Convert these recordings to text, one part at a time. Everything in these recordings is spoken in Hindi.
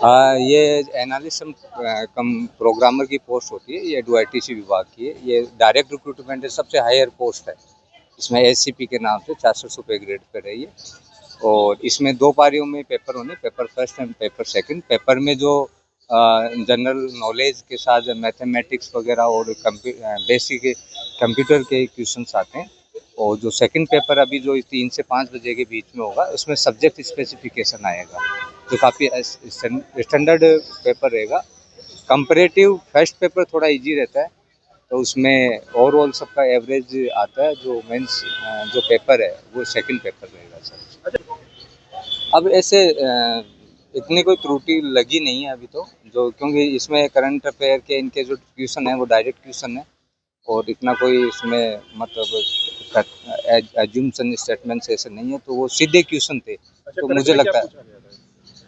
ये एनालिस्ट कम प्रोग्रामर की पोस्ट होती है। ये डीआईटीसी विभाग की है। ये डायरेक्ट रिक्रूटमेंट है, सबसे हायर पोस्ट है। इसमें एससीपी के नाम से 400 रुपये ग्रेड पर है ये। और इसमें 2 पारियों में पेपर होने, paper first and paper second. Paper में जो जनरल नॉलेज के साथ मैथमेटिक्स वगैरह और बेसिक कंप्यूटर के क्वेश्चंस आते हैं। और जो सेकंड पेपर अभी जो 3 से 5 बजे के बीच में होगा, उसमें सब्जेक्ट स्पेसिफिकेशन आएगा, जो काफ़ी स्टैंडर्ड पेपर रहेगा। कंपैरेटिव फर्स्ट पेपर थोड़ा इजी रहता है, तो उसमें ओवरऑल सबका एवरेज आता है। जो मेंस जो पेपर है वो सेकंड पेपर रहेगा सर। अब ऐसे इतनी कोई त्रुटि लगी नहीं है अभी तो, जो क्योंकि इसमें करंट अफेयर के इनके जो क्वेश्चन है वो डायरेक्ट क्वेश्चन है, और इतना कोई इसमें मतलब एज्यूम्सन स्टेटमेंट्स ऐसे नहीं है, तो वो सीधे क्वेश्चन थे। तो मुझे लगता है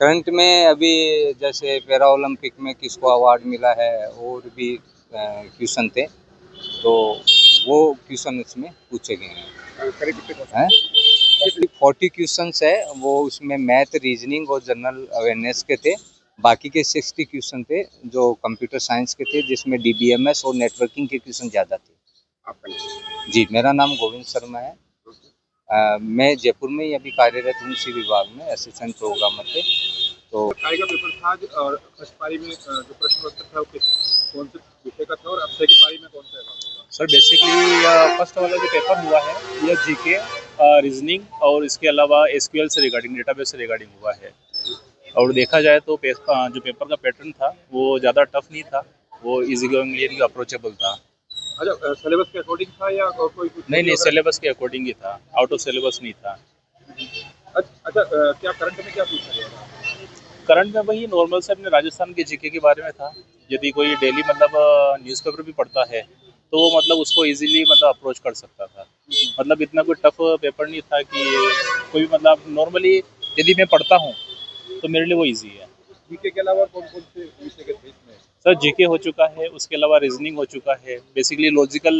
करंट में अभी जैसे पैरा ओलंपिक में किसको अवार्ड मिला है, और भी क्वेश्चन थे, तो वो क्वेश्चन इसमें पूछे गए हैं। 40 क्वेश्चंस है वो, उसमें मैथ, रीजनिंग और जनरल अवेयरनेस के थे। बाकी के 60 क्वेश्चन थे जो कंप्यूटर साइंस के थे, जिसमें डीबीएमएस और नेटवर्किंग के क्वेश्चन ज़्यादा थे। आपका जी, मेरा नाम गोविंद शर्मा है। मैं जयपुर में ही अभी कार्यरत हूँ इसी विभाग में, असिस्टेंट प्रोग्रामर पे। तो का पेपर था और फर्स्ट पारी में जो प्रश्न उत्तर था वो कौन से विषय का था, और अब सेकंड पारी में कौन सा है? सर बेसिकली फर्स्ट वाला जो पेपर हुआ है यह जीके, रीजनिंग और इसके अलावा एसक्यूएल से रिगार्डिंग, डेटाबेस से रिगार्डिंग हुआ है। और देखा जाए तो जो पेपर का पैटर्न था वो ज़्यादा टफ नहीं था, वो इजी गोइंग अप्रोचेबल था। अच्छा, सिलेबस के अकॉर्डिंग था या कोई नहीं, सिलेबस के अकॉर्डिंग ही था, आउट ऑफ सिलेबस नहीं था। अच्छा, क्या करंट में क्या पूछा गया था? करंट में वही नॉर्मल से अपने राजस्थान के जीके के बारे में था। यदि कोई डेली मतलब न्यूज़पेपर भी पढ़ता है तो वो मतलब उसको इजीली मतलब अप्रोच कर सकता था। मतलब इतना कोई टफ पेपर नहीं था कि कोई मतलब नॉर्मली यदि मैं पढ़ता हूँ तो मेरे लिए वो इजी है। जीके के अलावा कौन कौन से विषय के थे इसमें? सर जीके हो चुका है, उसके अलावा रीजनिंग हो चुका है। बेसिकली लॉजिकल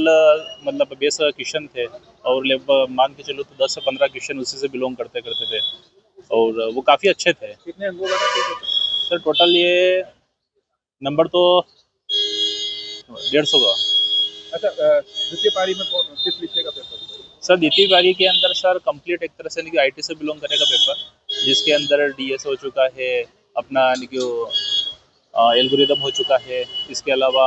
मतलब बेस क्वेश्चन थे, और मान के चलो तो 10 से 15 क्वेश्चन उसी से बिलोंग करते थे, और वो काफ़ी अच्छे थे। कितने अंकों का था सर टोटल ये नंबर तो 150 का। अच्छा, द्वितीय पारी में किस विषय का पेपर था? सर द्वितीय पारी के अंदर सर कंप्लीट एक तरह से नहीं आईटी से बिलोंग करेगा पेपर, जिसके अंदर डीएस हो चुका है, अपना एल्गोरिदम हो चुका है, इसके अलावा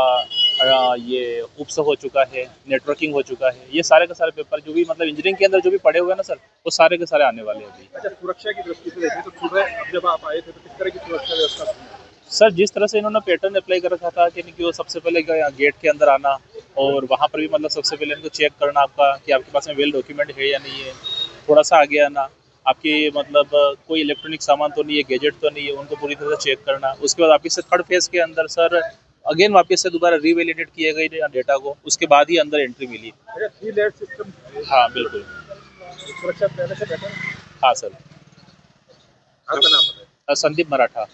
ये उप्स हो चुका है, नेटवर्किंग हो चुका है। ये सारे के सारे पेपर जो भी मतलब इंजीनियरिंग के अंदर जो भी पढ़े हुए हैं ना सर, वो सारे के सारे आने वाले हैं अभी। अच्छा, सुरक्षा की दृष्टि से देखें तो सुबह जब आप आए थे तो किस तरह की सुरक्षा व्यवस्था थी? सर जिस तरह से इन्होंने पैटर्न अप्लाई कर रखा था कि वो सबसे पहले गेट के अंदर आना, और वहाँ पर भी मतलब सबसे पहले इनको चेक करना आपका कि आपके पास में वेल डॉक्यूमेंट है या नहीं है। थोड़ा सा आगे आना, आपकी मतलब कोई इलेक्ट्रॉनिक सामान तो नहीं है, गैजेट तो नहीं है, उनको पूरी तरह से चेक करना। उसके बाद वापस से थर्ड फेज के अंदर सर अगेन वापस से दोबारा रीवैलिडेट किए गए डेटा को, उसके बाद ही अंदर एंट्री मिली। अच्छा, 3 लेयर सिस्टम। हाँ बिल्कुल। सुरक्षा पहले से बेहतर। हाँ सर। आपका नाम बताइए। संदीप मराठा।